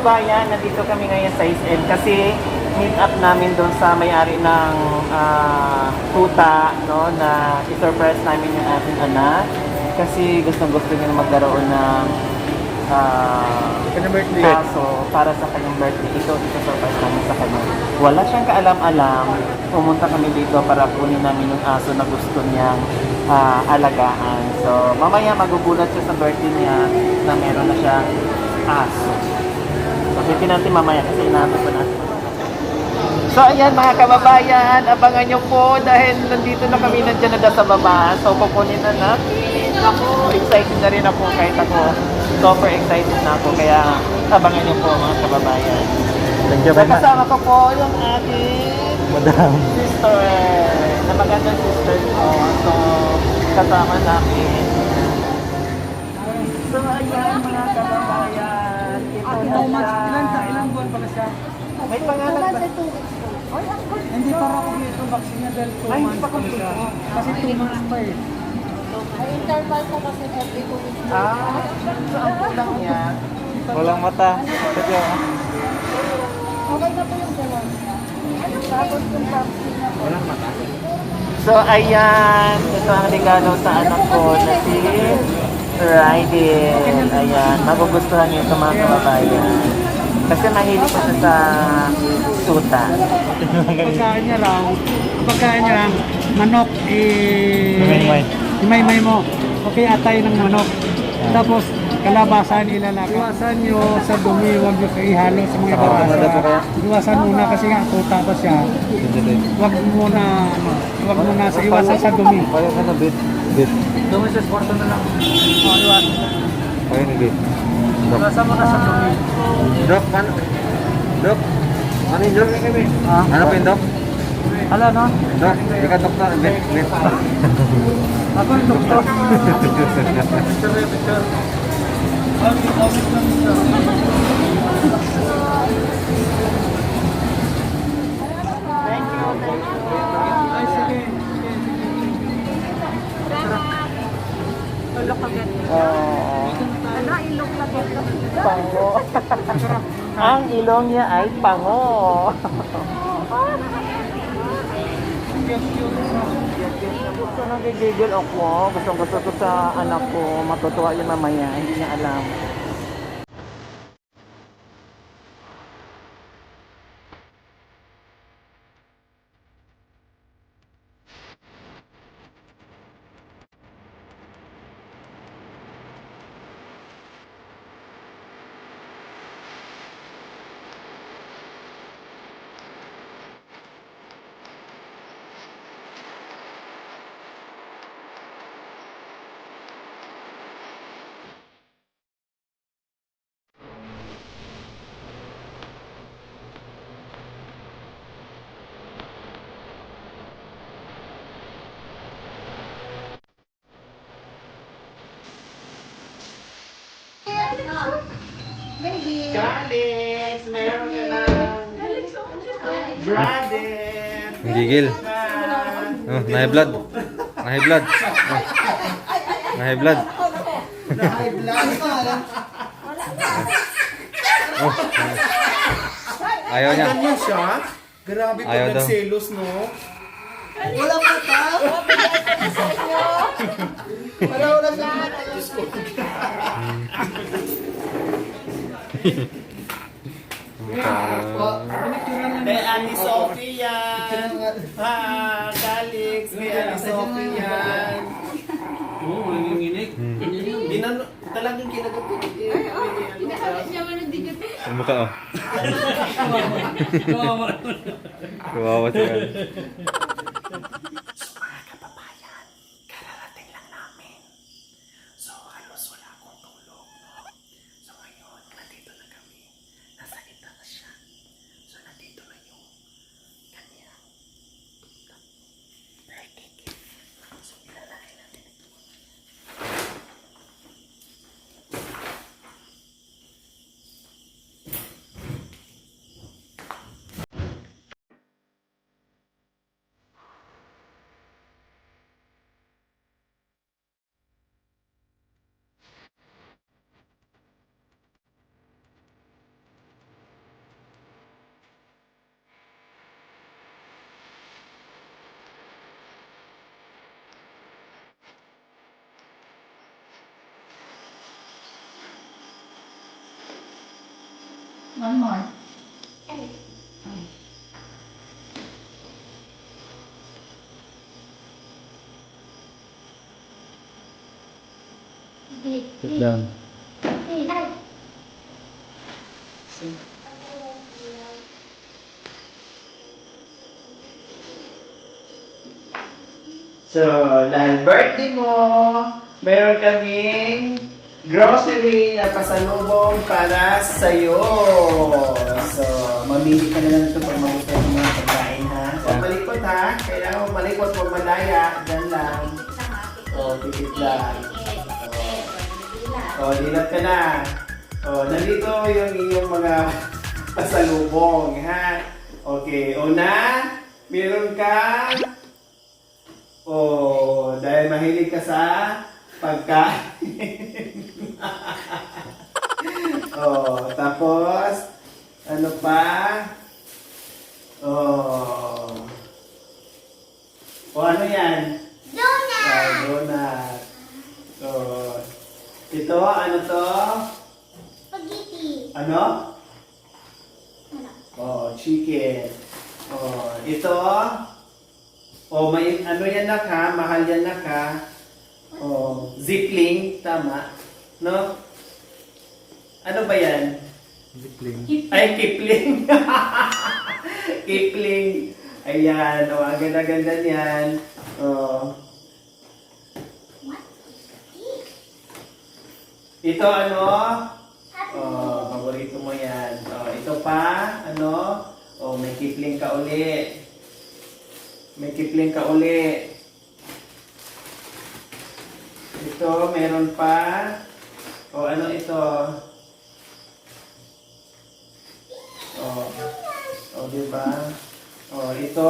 kababayan, nandito kami ngayon sa SM kasi meet up namin doon sa may-ari ng tuta, no, na i-surprise namin yung ating anak kasi gustong-gusto niya na magkaroon ng Kanyang birthday. kaso para sa kanyang birthday. Ito surprise namin sa kanya. Wala siyang kaalam-alam. Pumunta kami dito para kunin namin yung aso na gusto niyang alagaan. So, mamaya magugulat siya sa birthday niya na meron na siyang aso. So, bitin natin mamaya kasi inaabot pa natin. So, ayan mga kababayan, abangan nyo po dahil nandito na kami, nandiyan na sa baba. So, kukunin na natin. Ako, excited na rin ako kahit ako. Super excited na ako, kaya abangan nyo po mga kababayan. Thank you So, very much. kasama ko po yung ating Madam. sister, na magandang sister ko. So, kasama namin. So, ayan mga kababayan. Ito na siya. Ilang buwan pala siya? May pangalan ba? Hindi pa ako dito vaccine niya dahil 2 Ay, months pa pa siya. Kasi 2 months pa eh. May interval po kasi every 2 weeks. So ang kulang niya. Walang mata. Ito. Okay na po yung dalawa. Tapos yung vaccine na po. Walang mata. So ayan, ito ang regalo sa anak ko na si Raiden. Ayan, magugustuhan niyo ito mga kababayan. Kasi mahilig ko siya sa tuta. Pagkain niya lang, manok Himay-himay. himay-himay mo. Okay, atay ng manok. Tapos kalabasan ilalagay. Iwasan nyo sa dumi, huwag nyo ihalo sa mga Saka barasa. maganda po kaya? Iwasan muna kasi nga tuta pa siya. Huwag muna sa iwasan sa dumi. Kaya ka na bit. Bit. Dumi sa kwarto na lang. Iwasan. Kaya ni bit. Dok. Iwasan muna sa dumi. Dok, ano? Dok. Ano yung dok? Ah, Ano pa yung dok? Hala no? Dok, di ka doktor. Bit. Bit. Ako yung doktor. Thank you, thank you. Ay, sige. Tulog agad. Oh, Ano, ilog na po. pango. Ang ilong niya ay pango. Gusto nagigigil ako. Gusto ko sa anak ko. Matutuwa yun mamaya. Hindi niya alam. Calix, meron ka ng brother. Gigil. Oh, nahi blood. Nahi blood. Oh. Nahi blood. Oh. Ayaw niya. Ganyan siya? Grabe pag Ayaw daw. nagselos, no? Wala pa ta. Wala lahat. May Ate Sophie yan. Ha, Calix, may Ate Sophie yan. Oo, nanginginig. Talagang kinagat. Ang mukha oh. Kawawa siya. Kababayan, kararating lang namin. So, halos wala akong tulog, no? So, ngayon, nandito na kami. Nasa gitna na siya. So, nandito na yung kanyang birthday gift. So, ilalagay natin ito. One more. Sit down. So, dahil birthday mo, meron kaming grocery na pasalubong para sa'yo. So, mamili ka na lang ito pag magustuhan mo mga pagkain, ha? Huwag malikot, ha? Kailangan mo malikot, huwag malaya. Diyan lang. O, tikit lang. O, dilat ka na. O, nandito yung inyong mga pasalubong, ha? Okay, una, meron ka. Oh, dahil mahilig ka sa pagkain. Oh, tapos, ano pa? Oh. O ano yan? Donut! Oh, donut. Oh. Ito, ano to? Spaghetti. Ano? Oh, chicken. Oh, ito. Oh, may ano yan na ka, mahal yan na ka. Oh, zipling, tama. No? Ano ba yan? Zipling. Ay, Kipling. Kipling. Ayan, oh, ang ganda-ganda niyan. Oh. Ito ano? Oh, paborito mo yan. Oh, ito pa, ano? Oh, may Kipling ka uli. May Kipling ka uli. Ito, meron pa. O ano ito? O diba? O ito,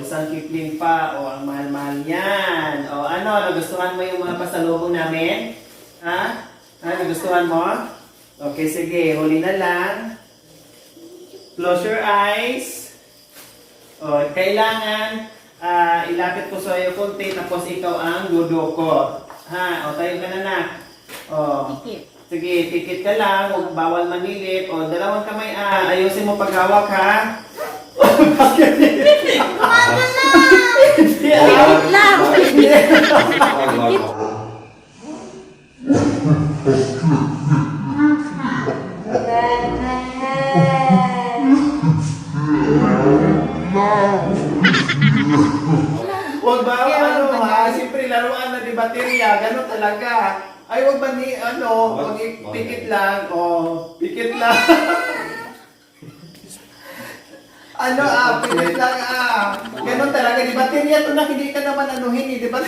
isang Kipling pa. O ang mahal-mahal yan. O ano, nagustuhan mo yung mga pasalubong namin? Ha? Ha, nagustuhan mo? Okay, sige, huli na lang. Close your eyes. O, kailangan ilapit ko sa iyo konti, tapos ikaw ang dudukot. Ha? O, tayo ka na na. O, sige, pikit ka lang, huwag bawal manilip. O, dalawang kamay, ayusin mo paghawak, ha? Huwag ba, ano ha? Siyempre, laruan na di baterya. Ganun talaga. Ay, huwag ba ni, ano, huwag pikit lang. O, pikit lang. Ano pikit lang Ganun talaga. Di baterya ito na hindi ka naman anuhin eh. Di ba?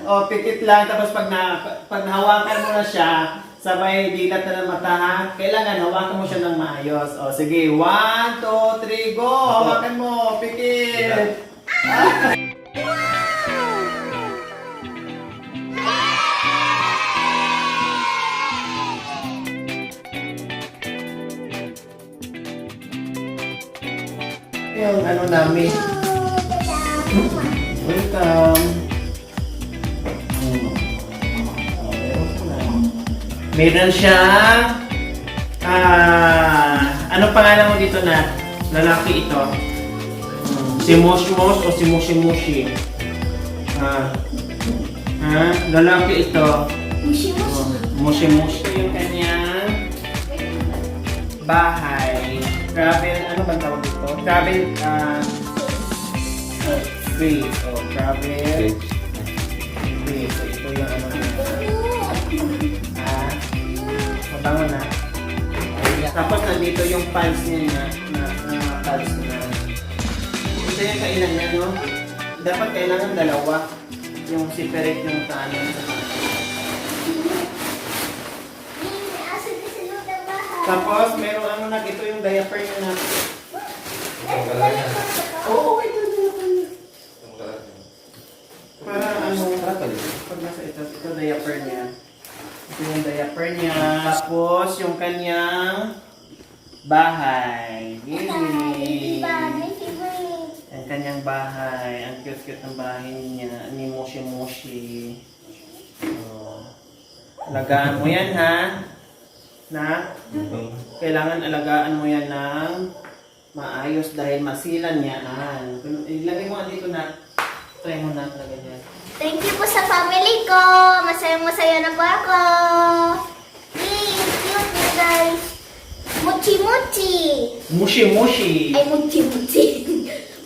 O, pikit lang. Tapos pag nahawakan mo na siya, sabay dilat na ng mata ha. Kailangan hawakan mo siya ng maayos. O, sige. 1, 2, 3, go! Hawakan mo. Pikit. Yung ano namin. Welcome. Meron siyang ano pangalan mo dito na lalaki ito? Si Mosh Mosh o si Mushi Mushi? Lalaki ito. Mushi Mushi yung kanyang bahay. Travel, ano ba tawag dito? Travel, free. So, travel. Free. So, ito yung ano niya. Mabango na. Tapos, nandito yung pads niya na pads na. Ito yung kailan niya, no? Dapat kailangan dalawa. Yung separate yung tano. Tapos, meron ano na, ito yung diaper niya na. Oo, ito yung diaper niya. Para ano, pag nasa ito diaper niya. Ito yung diaper niya. Tapos, yung kanyang bahay. Yay! Ang kanyang bahay. Ang cute-cute ng bahay niya. Ni Moshi Moshi. Lagaan mo yan, ha? Na? kailangan alagaan mo yan ng maayos dahil masilan yan. Ilagay mo dito na. Try mo na lagay yan. Thank you po sa family ko. Masaya-masaya na po ako. Yay, cute you guys. Mochi-mochi. Mushi-mushi. Ay, mochi-mochi.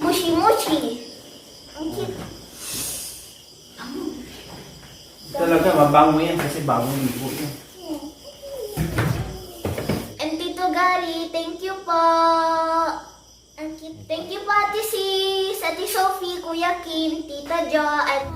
Mochi-mochi. Ang cute. Talaga, mabango yan kasi bagong ligo yan. And Tito Gary, thank you po. Ang cute. Thank you po Ate Sis, Ate Sophie, Kuya Kim, Tita Jo, at